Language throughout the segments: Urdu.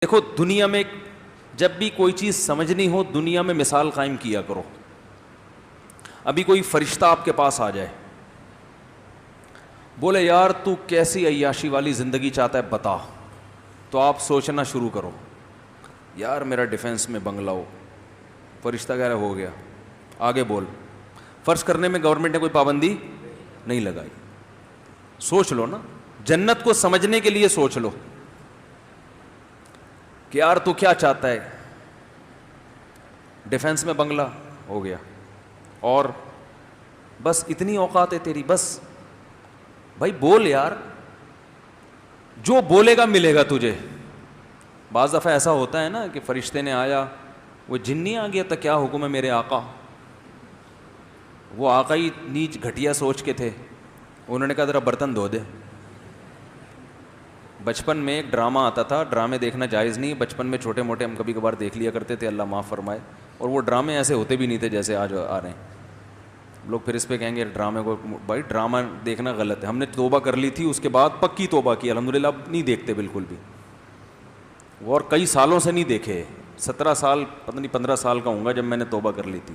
دیکھو دنیا میں جب بھی کوئی چیز سمجھنی ہو دنیا میں مثال قائم کیا کرو. ابھی کوئی فرشتہ آپ کے پاس آ جائے, بولے یار تو کیسی عیاشی والی زندگی چاہتا ہے بتا, تو آپ سوچنا شروع کرو یار میرا ڈیفینس میں بنگلہ ہو. فرشتہ کہہ رہا ہو گیا, آگے بول. فرض کرنے میں گورنمنٹ نے کوئی پابندی نہیں لگائی, سوچ لو نا, جنت کو سمجھنے کے لیے سوچ لو کہ یار تو کیا چاہتا ہے. ڈیفینس میں بنگلہ ہو گیا, اور بس اتنی اوقات ہے تیری, بس بھائی بول یار, جو بولے گا ملے گا تجھے. بعض دفعہ ایسا ہوتا ہے نا کہ فرشتے نے آیا, وہ جن نہیں آ گیا تھا کیا حکم ہے میرے آقا, وہ آقا ہی نیچ گھٹیا سوچ کے تھے, انہوں نے کہا ذرا برتن دھو دے. بچپن میں ایک ڈرامہ آتا تھا, ڈرامے دیکھنا جائز نہیں, بچپن میں چھوٹے موٹے ہم کبھی کبھار دیکھ لیا کرتے تھے, اللہ معاف فرمائے, اور وہ ڈرامے ایسے ہوتے بھی نہیں تھے جیسے آج آ رہے ہیں. لوگ پھر اس پہ کہیں گے ڈرامے کو, بھائی ڈرامہ دیکھنا غلط ہے. ہم نے توبہ کر لی تھی, اس کے بعد پکی توبہ کی الحمدللہ, اب نہیں دیکھتے بالکل بھی, اور کئی سالوں سے نہیں دیکھے. 17 سال پتہ نہیں 15 سال کا ہوں گا جب میں نے توبہ کر لی تھی.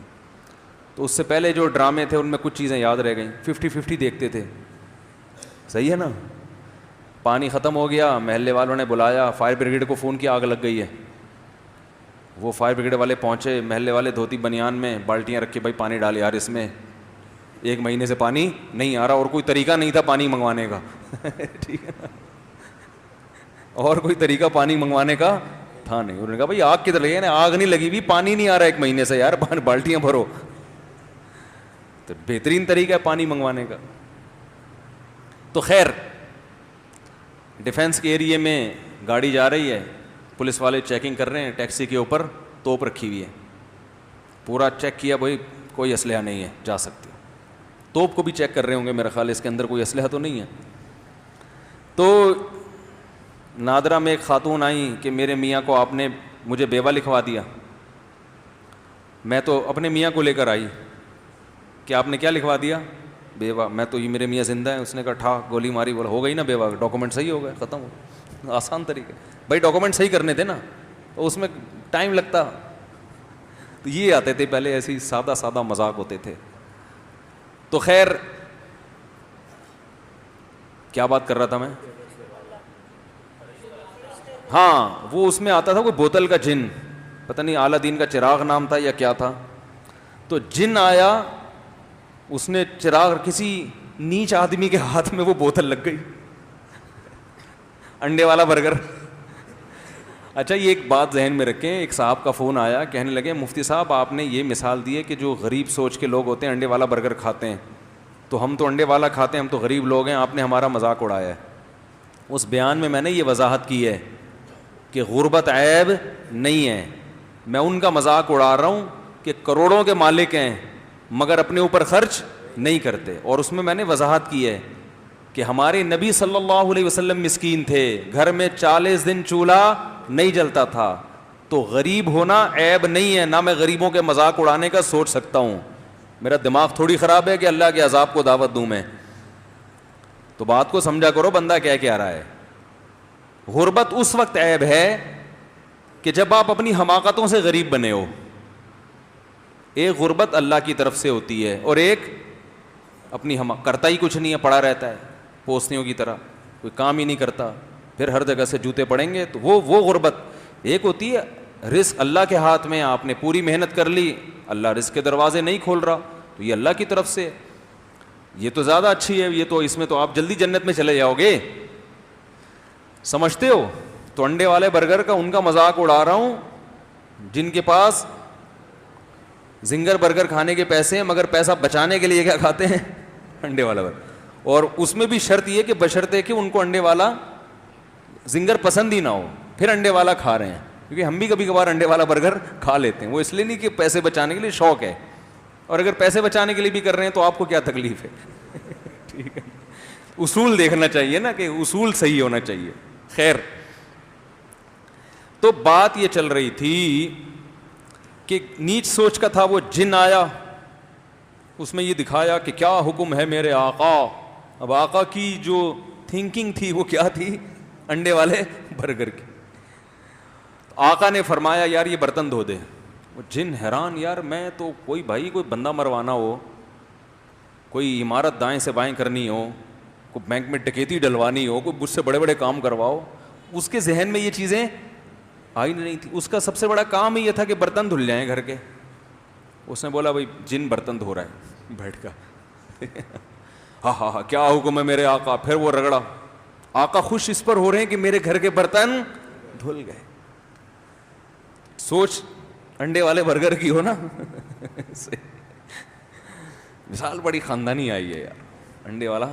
تو اس سے پہلے جو ڈرامے تھے ان میں کچھ چیزیں یاد رہ گئیں. 50-50 دیکھتے تھے, صحیح ہے نا. پانی ختم ہو گیا, محلے والوں نے بلایا, فائر بریگیڈ کو فون کیا آگ لگ گئی ہے. وہ فائر بریگیڈ والے پہنچے, محلے والے دھوتی بنیان میں بالٹیاں رکھ کے, بھائی پانی ڈال یار اس میں, 1 مہینے سے پانی نہیں آ رہا, اور کوئی طریقہ نہیں تھا پانی منگوانے کا. ٹھیک ہے نا, اور کوئی طریقہ پانی منگوانے کا تھا نہیں. انہوں نے کہا بھائی آگ کدھر لگی ہے, آگ نہیں لگی ہوئی, پانی نہیں آ رہا 1 مہینے سے یار, بالٹیاں بھرو. تو بہترین طریقہ ہے پانی منگوانے کا. تو خیر, ڈیفینس کے ایریے میں گاڑی جا رہی ہے, پولیس والے چیکنگ کر رہے ہیں, ٹیکسی کے اوپر توپ رکھی ہوئی ہے, پورا چیک کیا, بھائی کوئی اسلحہ نہیں ہے, جا سکتے. توپ کو بھی چیک کر رہے ہوں گے میرا خیال, اس کے اندر کوئی اسلحہ تو نہیں ہے. تو نادرا میں ایک خاتون آئیں کہ میرے میاں کو آپ نے مجھے بیوہ لکھوا دیا. میں تو اپنے میاں کو لے کر آئی کہ آپ نے کیا لکھوا دیا, بیوہ. میں تو یہ میرے میاں زندہ ہیں. اس نے کہا ٹھا گولی ماری, بولا ہو گئی نا بیوہ, ڈاکومنٹ صحیح ہو گئے, ختم ہو. آسان طریقے, بھائی ڈاکومنٹ صحیح کرنے تھے نا, تو اس میں ٹائم لگتا. تو یہ آتے تھے پہلے, ایسی سادہ سادہ مذاق ہوتے تھے. تو خیر کیا بات کر رہا تھا میں, ہاں وہ اس میں آتا تھا کوئی بوتل کا جن, پتہ نہیں اعلیٰ دین کا چراغ نام تھا یا کیا تھا. تو جن آیا, اس نے چراغ, کسی نیچ آدمی کے ہاتھ میں وہ بوتل لگ گئی, انڈے والا برگر. اچھا یہ ایک بات ذہن میں رکھیں, ایک صاحب کا فون آیا, کہنے لگے مفتی صاحب آپ نے یہ مثال دی ہے کہ جو غریب سوچ کے لوگ ہوتے ہیں انڈے والا برگر کھاتے ہیں, تو ہم تو انڈے والا کھاتے ہیں, ہم تو غریب لوگ ہیں, آپ نے ہمارا مذاق اڑایا ہے. اس بیان میں نے یہ وضاحت کی ہے کہ غربت عیب نہیں ہے, میں ان کا مذاق اڑا رہا ہوں کہ کروڑوں کے مالک ہیں مگر اپنے اوپر خرچ نہیں کرتے. اور اس میں نے وضاحت کی ہے کہ ہمارے نبی صلی اللہ علیہ وسلم مسکین تھے, گھر میں 40 دن چولہا نہیں جلتا تھا. تو غریب ہونا عیب نہیں ہے, نہ میں غریبوں کے مذاق اڑانے کا سوچ سکتا ہوں. میرا دماغ تھوڑی خراب ہے کہ اللہ کے عذاب کو دعوت دوں میں. تو بات کو سمجھا کرو بندہ کیا رہا ہے. غربت اس وقت عیب ہے کہ جب آپ اپنی حماقتوں سے غریب بنے ہو. ایک غربت اللہ کی طرف سے ہوتی ہے, اور ایک اپنی کرتا ہی کچھ نہیں ہے, پڑا رہتا ہے پوسنیوں کی طرح, کوئی کام ہی نہیں کرتا, پھر ہر جگہ سے جوتے پڑیں گے. تو وہ غربت. ایک ہوتی ہے رزق اللہ کے ہاتھ میں, آپ نے پوری محنت کر لی, اللہ رزق کے دروازے نہیں کھول رہا, تو یہ اللہ کی طرف سے, یہ تو زیادہ اچھی ہے, یہ تو اس میں تو آپ جلدی جنت میں چلے جاؤ گے. سمجھتے ہو؟ تو انڈے والے برگر کا ان کا مذاق اڑا رہا ہوں جن کے پاس زنگر برگر کھانے کے پیسے ہیں, مگر پیسہ بچانے کے لیے کیا کھاتے ہیں, انڈے والا برگر. اور اس میں بھی شرط یہ کہ بشرطے کہ ان کو انڈے والا زنگر پسند ہی نہ ہو, پھر انڈے والا کھا رہے ہیں. کیونکہ ہم بھی کبھی کبھار انڈے والا برگر کھا لیتے ہیں, وہ اس لیے نہیں کہ پیسے بچانے کے لیے, شوق ہے. اور اگر پیسے بچانے کے لیے بھی کر رہے ہیں تو آپ کو کیا تکلیف ہے. ٹھیک ہے, اصول دیکھنا چاہیے نا, کہ اصول صحیح ہونا چاہیے. خیر, تو بات یہ چل رہی تھی کہ نیچ سوچ کا تھا, وہ جن آیا, اس میں یہ دکھایا کہ کیا حکم ہے میرے آقا. اب آقا کی جو تھنکنگ تھی وہ کیا تھی, انڈے والے برگر کی. آقا نے فرمایا یار یہ برتن دھو دے. وہ جن حیران, یار میں تو کوئی بھائی کوئی بندہ مروانا ہو, کوئی عمارت دائیں سے بائیں کرنی ہو, کوئی بینک میں ڈکیتی ڈلوانی ہو, کوئی مجھ سے بڑے بڑے کام کرواؤ, اس کے ذہن میں یہ چیزیں آئی نہیں تھی. اس کا سب سے بڑا کام ہی یہ تھا کہ برتن دھل جائیں گھر کے. اس نے بولا بھائی جن برتن دھو رہا ہے بیٹھ کر. ہاں ہاں ہاں کیا حکم ہے میرے آقا. پھر وہ رگڑا. آقا خوش اس پر ہو رہے ہیں کہ میرے گھر کے برتن دھل گئے. سوچ انڈے والے برگر کی ہو نا. مثال بڑی خاندانی آئی ہے یار, انڈے والا.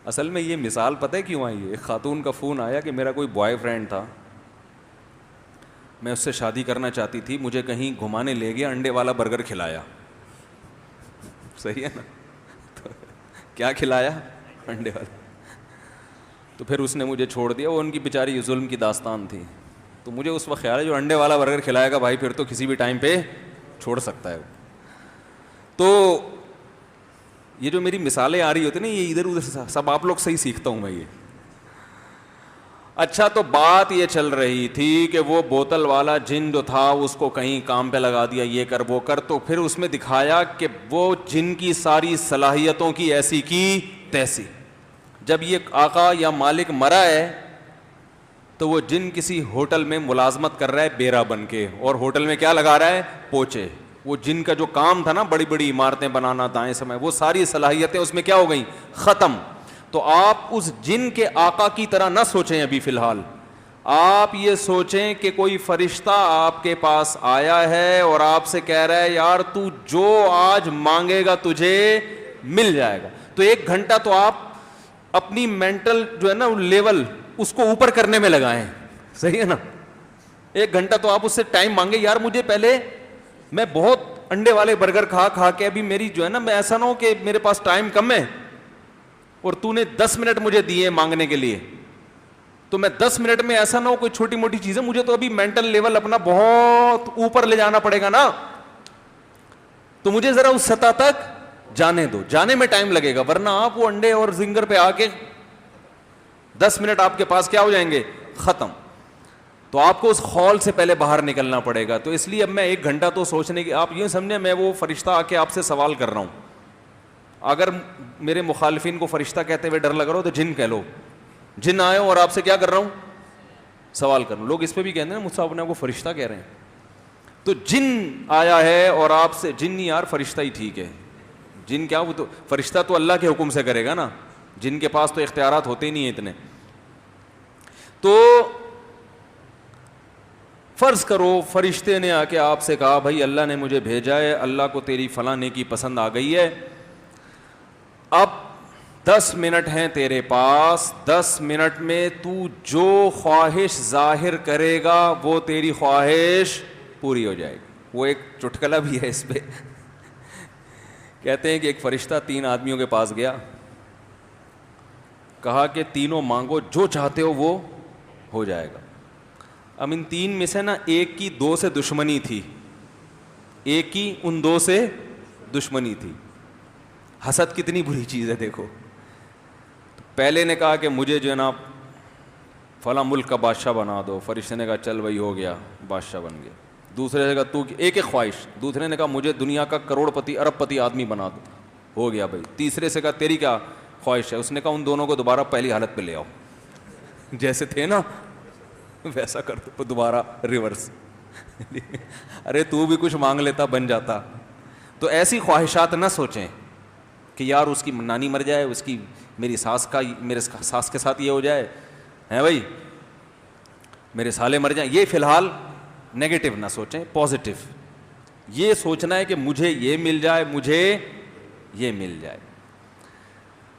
اصل میں یہ مثال پتہ ہے کیوں آئی ہے؟ ایک خاتون کا فون آیا کہ میرا کوئی بوائے فرینڈ تھا, میں اس سے شادی کرنا چاہتی تھی, مجھے کہیں گھمانے لے گیا, انڈے والا برگر کھلایا. صحیح ہے نا؟ تو کیا کھلایا؟ انڈے والا. تو پھر اس نے مجھے چھوڑ دیا. وہ ان کی بیچاری ظلم کی داستان تھی. تو مجھے اس وقت خیال ہے جو انڈے والا برگر کھلائے گا بھائی پھر تو کسی بھی ٹائم پہ چھوڑ سکتا ہے. تو یہ جو میری مثالیں آ رہی ہوتی نا, یہ ادھر ادھر سب آپ لوگ صحیح سیکھتا ہوں میں یہ. اچھا تو بات یہ چل رہی تھی کہ وہ بوتل والا جن جو تھا اس کو کہیں کام پہ لگا دیا, یہ کر وہ کر. تو پھر اس میں دکھایا کہ وہ جن کی ساری صلاحیتوں کی ایسی کی تیسی. جب یہ آقا یا مالک مرا ہے تو وہ جن کسی ہوٹل میں ملازمت کر رہا ہے بیرا بن کے, اور ہوٹل میں کیا لگا رہا ہے؟ پوچے. وہ جن کا جو کام تھا نا بڑی بڑی عمارتیں بنانا دائیں سمے, وہ ساری صلاحیتیں اس میں کیا ہو گئیں؟ ختم. تو آپ اس جن کے آقا کی طرح نہ سوچیں ابھی فی الحال. آپ یہ سوچیں کہ کوئی فرشتہ آپ کے پاس آیا ہے اور آپ سے کہہ رہا ہے یار تو جو آج مانگے گا تجھے مل جائے گا. تو 1 گھنٹہ تو آپ اپنی مینٹل جو ہے نا لیول اس کو اوپر کرنے میں لگائیں. صحیح ہے نا؟ 1 گھنٹہ تو آپ اس سے ٹائم مانگے, یار مجھے پہلے میں بہت انڈے والے برگر کھا کے ابھی میری جو ہے نا, میں ایسا نہ ہو کہ میرے پاس ٹائم کم ہے اور تو نے 10 منٹ مجھے دیے مانگنے کے لیے, تو میں 10 منٹ میں ایسا نہ ہو کوئی چھوٹی موٹی چیزیں, مجھے تو ابھی مینٹل لیول اپنا بہت اوپر لے جانا پڑے گا نا. تو مجھے ذرا اس سطح تک جانے دو, جانے میں ٹائم لگے گا. ورنہ آپ وہ انڈے اور زنگر پہ آ کے 10 منٹ آپ کے پاس کیا ہو جائیں گے؟ ختم. تو آپ کو اس خول سے پہلے باہر نکلنا پڑے گا. تو اس لیے اب میں 1 گھنٹہ تو سوچنے کی, آپ یہ سمجھیں میں وہ فرشتہ آ کے آپ سے سوال کر رہا ہوں. اگر میرے مخالفین کو فرشتہ کہتے ہوئے ڈر لگ رہا ہو تو جن کہہ لو. جن آئے ہو اور آپ سے کیا کر رہا ہوں؟ سوال کر رہا ہوں. لوگ اس پہ بھی کہتے ہیں مجھ سے اپنے آپ کو فرشتہ کہہ رہے ہیں. تو جن آیا ہے اور آپ سے, جن نہیں یار فرشتہ ہی ٹھیک ہے. جن کیا, وہ تو فرشتہ تو اللہ کے حکم سے کرے گا نا, جن کے پاس تو اختیارات ہوتے ہی نہیں ہیں اتنے. تو فرض کرو فرشتے نے آ کے آپ سے کہا بھائی اللہ نے مجھے بھیجا ہے, اللہ کو تیری فلاں نیکی پسند آ گئی ہے, اب 10 منٹ ہیں تیرے پاس, 10 منٹ میں تو جو خواہش ظاہر کرے گا وہ تیری خواہش پوری ہو جائے گی. وہ ایک چٹکلا بھی ہے اس پہ. کہتے ہیں کہ ایک فرشتہ 3 آدمیوں کے پاس گیا, کہا کہ تینوں مانگو جو چاہتے ہو وہ ہو جائے گا. اب ان 3 میں سے نا ایک کی 2 سے دشمنی تھی, ایک کی ان 2 سے دشمنی تھی. حسد کتنی بری چیز ہے دیکھو. پہلے نے کہا کہ مجھے جو ہے نا فلاں ملک کا بادشاہ بنا دو. فرشتے نے کہا چل بھائی ہو گیا, بادشاہ بن گیا. دوسرے نے کہا تو ایک خواہش. دوسرے نے کہا مجھے دنیا کا کروڑ پتی ارب پتی آدمی بنا دو. ہو گیا بھائی. تیسرے سے کہا تیری کیا خواہش ہے؟ اس نے کہا ان دونوں کو دوبارہ پہلی حالت پہ لے آؤ, جیسے تھے نا ویسا کر دو دوبارہ ریورس. ارے تو بھی کچھ مانگ لیتا بن جاتا. تو ایسی خواہشات نہ سوچیں کہ یار اس کی نانی مر جائے, اس کی میری ساس کا میرے ساس کے ساتھ یہ ہو جائے ہیں بھائی, میرے سالے مر جائیں. یہ فی الحال نیگیٹو نہ سوچیں, پازیٹو یہ سوچنا ہے کہ مجھے یہ مل جائے, مجھے یہ مل جائے.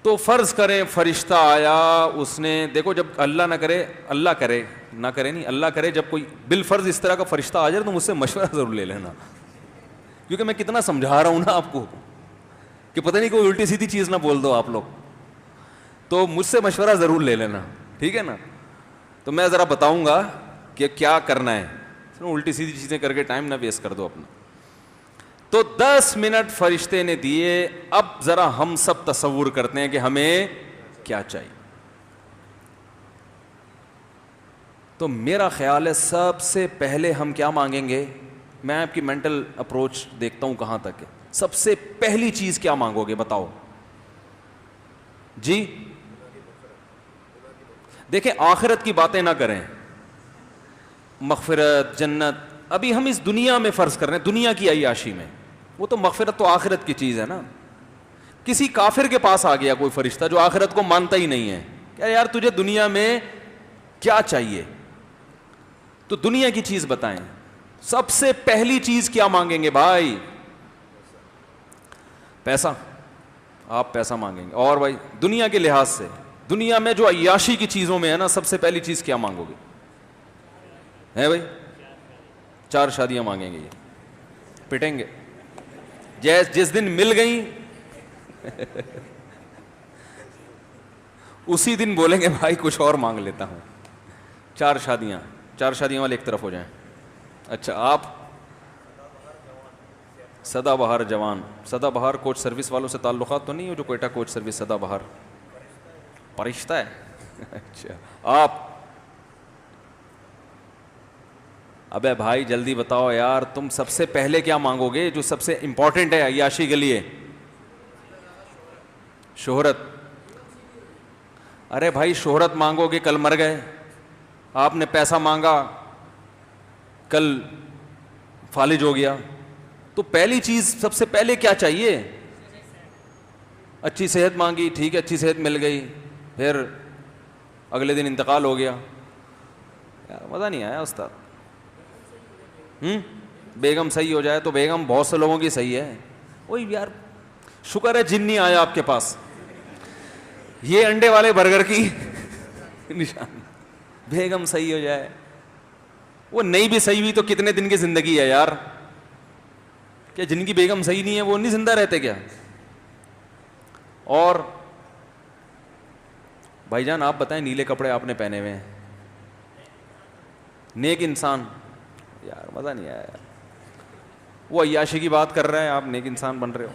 تو فرض کریں فرشتہ آیا, اس نے دیکھو جب اللہ نہ کرے, اللہ کرے نہ کرے نہیں, اللہ کرے جب کوئی بالفرض اس طرح کا فرشتہ آ جائے تو مجھ سے مشورہ ضرور لے لینا, کیونکہ میں کتنا سمجھا رہا ہوں نا آپ کو کہ پتہ نہیں کوئی الٹی سیدھی چیز نہ بول دو آپ لوگ. تو مجھ سے مشورہ ضرور لے لینا, ٹھیک ہے نا. تو میں ذرا بتاؤں گا کہ کیا کرنا ہے, الٹی سیدھی چیزیں کر کے ٹائم نہ ویسٹ کر دو اپنا. تو 10 منٹ فرشتے نے دیے. اب ذرا ہم سب تصور کرتے ہیں کہ ہمیں کیا چاہیے. تو میرا خیال ہے سب سے پہلے ہم کیا مانگیں گے؟ میں آپ کی مینٹل اپروچ دیکھتا ہوں کہاں تک ہے. سب سے پہلی چیز کیا مانگو گے بتاؤ جی؟ دیکھیں آخرت کی باتیں نہ کریں, مغفرت, جنت, ابھی ہم اس دنیا میں فرض کر رہے ہیں, دنیا کی عیاشی میں. وہ تو مغفرت تو آخرت کی چیز ہے نا. کسی کافر کے پاس آ گیا کوئی فرشتہ جو آخرت کو مانتا ہی نہیں ہے, کیا یار تجھے دنیا میں کیا چاہیے؟ تو دنیا کی چیز بتائیں. سب سے پہلی چیز کیا مانگیں گے بھائی؟ پیسہ. آپ پیسہ مانگیں گے. اور بھائی دنیا کے لحاظ سے, دنیا میں جو عیاشی کی چیزوں میں ہے نا, سب سے پہلی چیز کیا مانگو گے؟ ہے بھائی 4 شادیاں مانگیں گے. یہ پٹیں گے جس دن مل گئیں اسی دن بولیں گے بھائی کچھ اور مانگ لیتا ہوں. 4 شادیاں والے ایک طرف ہو جائیں. اچھا آپ سدا بہار جوان, سدا بہار کوچ سروس والوں سے تعلقات تو نہیں ہو جو کوئٹہ کوچ سروس سدا بہار فرشتہ ہے؟ اچھا آپ, ابے بھائی جلدی بتاؤ یار, تم سب سے پہلے کیا مانگو گے جو سب سے امپورٹنٹ ہے عیاشی کے لیے؟ شہرت. ارے بھائی شہرت مانگو گے کل مر گئے. آپ نے پیسہ مانگا کل فالج ہو گیا. تو پہلی چیز سب سے پہلے کیا چاہیے؟ اچھی صحت مانگی, ٹھیک ہے اچھی صحت مل گئی, پھر اگلے دن انتقال ہو گیا. یار مزہ نہیں آیا استاد. بیگم صحیح ہو جائے تو بیگم بہت سے لوگوں کی صحیح ہے. وہی یار شکر ہے جن نہیں آیا آپ کے پاس. یہ انڈے والے برگر کی نشانی, بیگم صحیح ہو جائے. وہ نہیں بھی صحیح ہوئی تو کتنے دن کی زندگی ہے یار؟ کیا جن کی بیگم صحیح نہیں ہے وہ نہیں زندہ رہتے کیا؟ اور بھائی جان آپ بتائیں, نیلے کپڑے آپ نے پہنے ہوئے ہیں, نیک انسان, یار مزہ نہیں آیا یار. وہ عیاشی کی بات کر رہے ہیں, آپ نیک انسان بن رہے ہو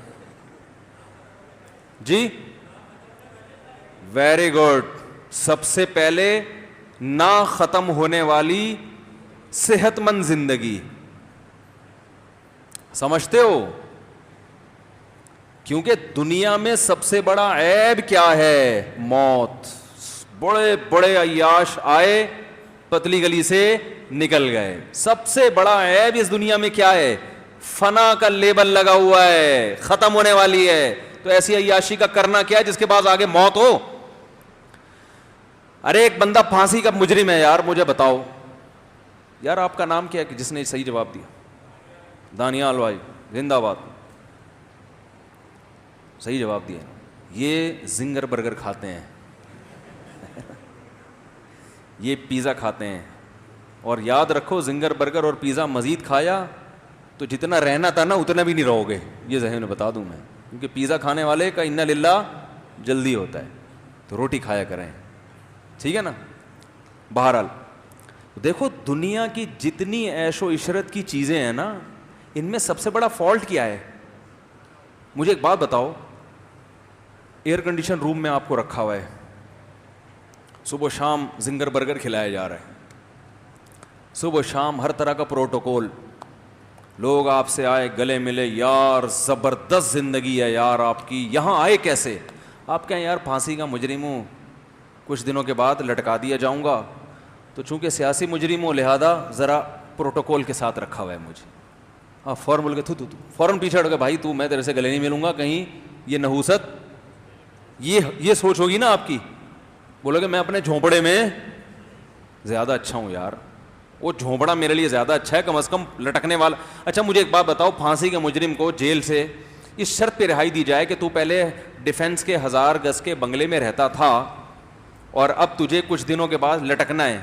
جی. Very good. سب سے پہلے نہ ختم ہونے والی صحت مند زندگی, سمجھتے ہو؟ کیونکہ دنیا میں سب سے بڑا عیب کیا ہے؟ موت. بڑے بڑے عیاش آئے پتلی گلی سے نکل گئے. سب سے بڑا عیب اس دنیا میں کیا ہے؟ فنا کا لیبل لگا ہوا ہے, ختم ہونے والی ہے. تو ایسی عیاشی کا کرنا کیا ہے جس کے بعد آگے موت ہو؟ ارے ایک بندہ پھانسی کا مجرم ہے یار, مجھے بتاؤ یار آپ کا نام کیا ہے جس نے صحیح جواب دیا؟ دانیال بھائی زندہ باد, صحیح جواب دیا. یہ زنگر برگر کھاتے ہیں, یہ پیزا کھاتے ہیں. اور یاد رکھو زنگر برگر اور پیزا مزید کھایا تو جتنا رہنا تھا نا اتنا بھی نہیں رہو گے, یہ ذہن میں بتا دوں میں. کیونکہ پیزا کھانے والے کا انا للہ جلدی ہوتا ہے, تو روٹی کھایا کریں, ٹھیک ہے نا. بہرحال دیکھو دنیا کی جتنی عیش و عشرت کی چیزیں ہیں نا, ان میں سب سے بڑا فالٹ کیا ہے؟ مجھے ایک بات بتاؤ, ایئر کنڈیشن روم میں آپ کو رکھا ہوا ہے, صبح شام زنگر برگر کھلایا جا رہا ہے, صبح شام ہر طرح کا پروٹوکول, لوگ آپ سے آئے گلے ملے, یار زبردست زندگی ہے یار آپ کی, یہاں آئے کیسے؟ آپ کہیں یار پھانسی کا مجرم ہوں, کچھ دنوں کے بعد لٹکا دیا جاؤں گا, تو چونکہ سیاسی مجرم ہوں لہذا ذرا پروٹوکول کے ساتھ رکھا ہوا ہے مجھے. ہاں فوراً بول کے تو فوراً پیچھے ہٹ گئے, بھائی تو میں تیرے سے گلے نہیں ملوں گا, کہیں یہ نحوست, یہ سوچ ہوگی نا آپ کی. بولو کہ میں اپنے جھونپڑے میں زیادہ اچھا ہوں یار, وہ جھونپڑا میرے لیے زیادہ اچھا ہے, کم از کم لٹکنے والا. اچھا مجھے ایک بات بتاؤ, پھانسی کے مجرم کو جیل سے اس شرط پہ رہائی دی جائے کہ تو پہلے ڈیفینس کے 1000 گز کے بنگلے میں رہتا تھا اور اب تجھے کچھ دنوں کے بعد لٹکنا ہے,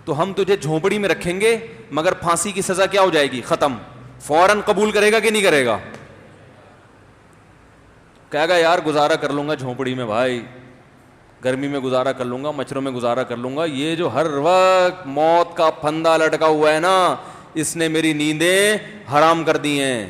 تو ہم تجھے جھونپڑی میں رکھیں گے مگر پھانسی کی سزا کیا ہو جائے گی؟ ختم. فوراً قبول کرے گا کہ نہیں کرے گا؟ کہے گا یار گزارا کر لوں گا جھونپڑی میں بھائی, گرمی میں گزارا کر لوں گا, مچھروں میں گزارا کر لوں گا, یہ جو ہر وقت موت کا پھندا لٹکا ہوا ہے نا, اس نے میری نیندیں حرام کر دی ہیں.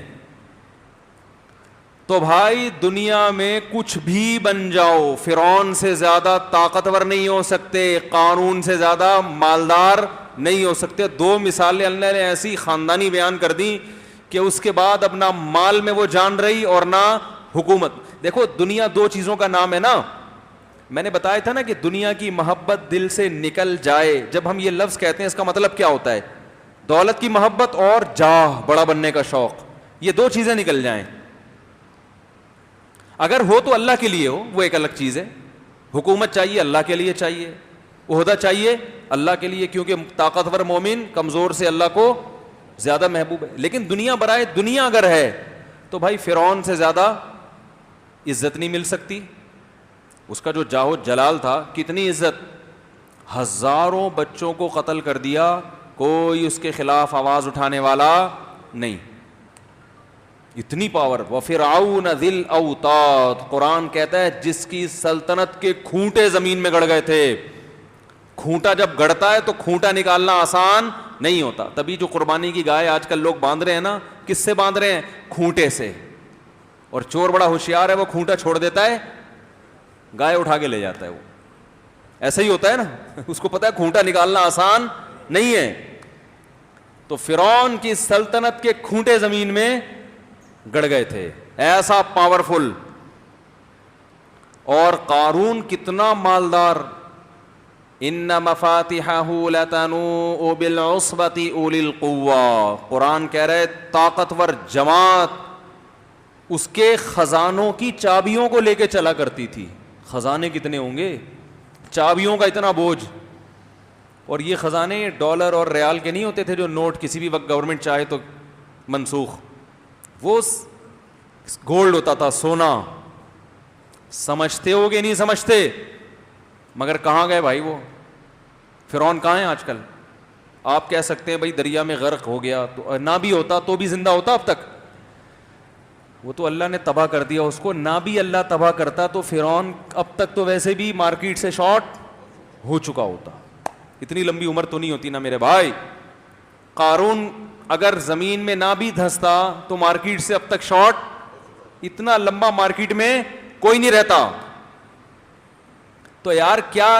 تو بھائی دنیا میں کچھ بھی بن جاؤ, فرعون سے زیادہ طاقتور نہیں ہو سکتے, قارون سے زیادہ مالدار نہیں ہو سکتے. دو مثالیں اللہ نے ایسی خاندانی بیان کر دی کہ اس کے بعد اب نہ مال میں وہ جان رہی اور نہ حکومت. دیکھو دنیا دو چیزوں کا نام ہے نا, میں نے بتایا تھا نا کہ دنیا کی محبت دل سے نکل جائے. جب ہم یہ لفظ کہتے ہیں اس کا مطلب کیا ہوتا ہے؟ دولت کی محبت اور جاہ, بڑا بننے کا شوق, یہ دو چیزیں نکل جائیں. اگر ہو تو اللہ کے لیے ہو, وہ ایک الگ چیز ہے. حکومت چاہیے اللہ کے لیے چاہیے, عہدہ چاہیے اللہ کے لیے, کیونکہ طاقتور مومن کمزور سے اللہ کو زیادہ محبوب ہے. لیکن دنیا برائے دنیا اگر ہے تو بھائی فرعون سے زیادہ عزت نہیں مل سکتی. اس کا جو جاہ و جلال تھا, کتنی عزت, ہزاروں بچوں کو قتل کر دیا, کوئی اس کے خلاف آواز اٹھانے والا نہیں. اتنی پاور. وَفِرْعَوْنَ ذِي الْأَوْتَادِ, قرآن کہتا ہے جس کی سلطنت کے کھونٹے زمین میں گڑ گئے تھے. کھونٹا جب گڑتا ہے تو کھونٹا نکالنا آسان نہیں ہوتا. تبھی جو قربانی کی گائے آج کل لوگ باندھ رہے ہیں نا, کس سے باندھ رہے ہیں؟ کھونٹے سے. اور چور بڑا ہوشیار ہے, وہ کھونٹا چھوڑ دیتا ہے, گائے اٹھا کے لے جاتا ہے. وہ ایسا ہی ہوتا ہے نا, اس کو پتا ہے کھونٹا نکالنا آسان نہیں ہے. تو فرعون کی سلطنت کے کھونٹے زمین میں گڑ گئے تھے, ایسا پاورفل. اور قارون کتنا مالدار. ان مفاتحہ لتنوء بالعصبۃ اولی القوہ, قرآن کہہ رہے طاقتور جماعت اس کے خزانوں کی چابیوں کو لے کے چلا کرتی تھی. خزانے کتنے ہوں گے, چابیوں کا اتنا بوجھ. اور یہ خزانے ڈالر اور ریال کے نہیں ہوتے تھے جو نوٹ کسی بھی وقت گورنمنٹ چاہے تو منسوخ. وہ گولڈ ہوتا تھا, سونا. سمجھتے ہو کہ نہیں سمجھتے؟ مگر کہاں گئے بھائی وہ فرعون, کہاں ہیں آج کل؟ آپ کہہ سکتے ہیں بھائی دریا میں غرق ہو گیا, تو نہ بھی ہوتا تو بھی زندہ ہوتا اب تک. وہ تو اللہ نے تباہ کر دیا اس کو. نہ بھی اللہ تباہ کرتا تو فرعون اب تک تو ویسے بھی مارکیٹ سے شارٹ ہو چکا ہوتا. اتنی لمبی عمر تو نہیں ہوتی نا میرے بھائی. قارون اگر زمین میں نہ بھی دھنستا تو مارکیٹ سے اب تک شارٹ, اتنا لمبا مارکیٹ میں کوئی نہیں رہتا. تو یار کیا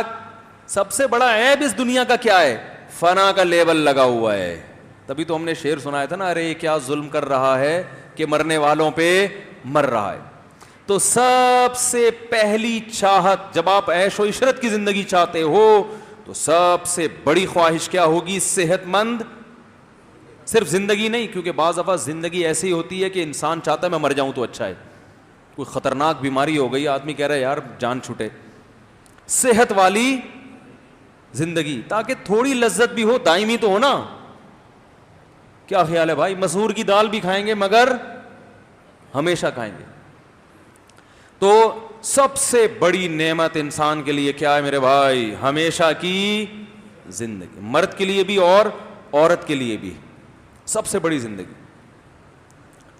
سب سے بڑا عیب اس دنیا کا کیا ہے؟ فنا کا لیبل لگا ہوا ہے. تبھی تو ہم نے شعر سنایا تھا نا, ارے کیا ظلم کر رہا ہے کہ مرنے والوں پہ مر رہا ہے. تو سب سے پہلی چاہت جب آپ عیش و عشرت کی زندگی چاہتے ہو تو سب سے بڑی خواہش کیا ہوگی؟ صحت مند صرف زندگی نہیں, کیونکہ بعض دفعہ زندگی ایسی ہوتی ہے کہ انسان چاہتا ہے میں مر جاؤں تو اچھا ہے. کوئی خطرناک بیماری ہو گئی, آدمی کہہ رہا ہے یار جان چھوٹے. صحت والی زندگی تاکہ تھوڑی لذت بھی ہو, دائمی تو ہو نا. کیا خیال ہے بھائی؟ مسور کی دال بھی کھائیں گے مگر ہمیشہ کھائیں گے. تو سب سے بڑی نعمت انسان کے لیے کیا ہے میرے بھائی؟ ہمیشہ کی زندگی. مرد کے لیے بھی اور عورت کے لیے بھی سب سے بڑی زندگی.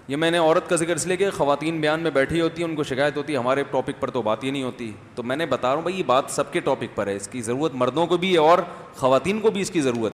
یہ میں نے عورت کا ذکر اس لیے کہ خواتین بیان میں بیٹھی ہوتی ہیں, ان کو شکایت ہوتی ہے ہمارے ٹاپک پر تو بات ہی نہیں ہوتی. تو میں نے بتا رہا ہوں بھائی یہ بات سب کے ٹاپک پر ہے, اس کی ضرورت مردوں کو بھی اور خواتین کو بھی اس کی ضرورت.